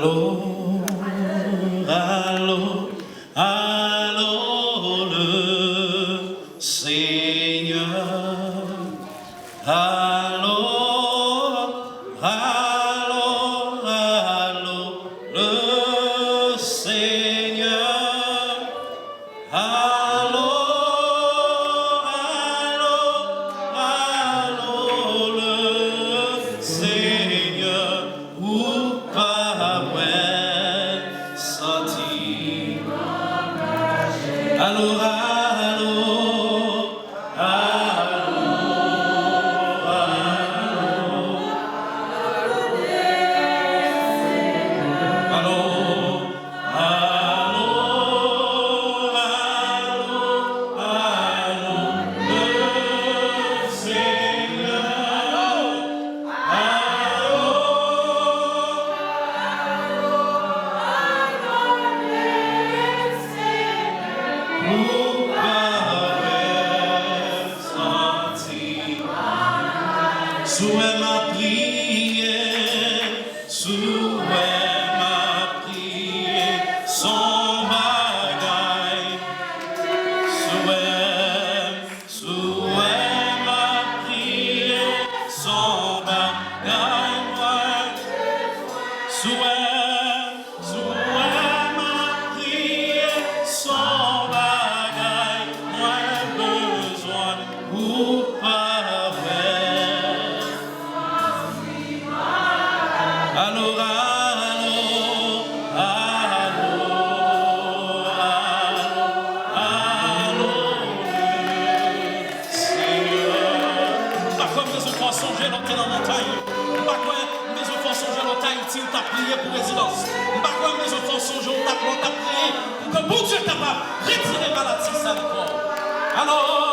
Allo, allo, allo, le Seigneur. Allo, allo, allo, le Seigneur. Allo, allo, allo, le Seigneur. Ou pas sorti. Allo, allo, allo, souhait ma prière, souhait ma prière, son bagaille. Souhait ma prière, son bagaille. Souhait ma prière, son bagaille. Moi besoin ou pas. Allo, allo, allo, allo, le Seigneur. Pas comme mes enfants songer l'autre dans la montagne. Pas comme mes enfants songer l'autre Haïti où t'as prié pour résidence. Pas comme mes enfants songer où t'as prié pour que bon Dieu capable de retirer maladie ça encore. Alors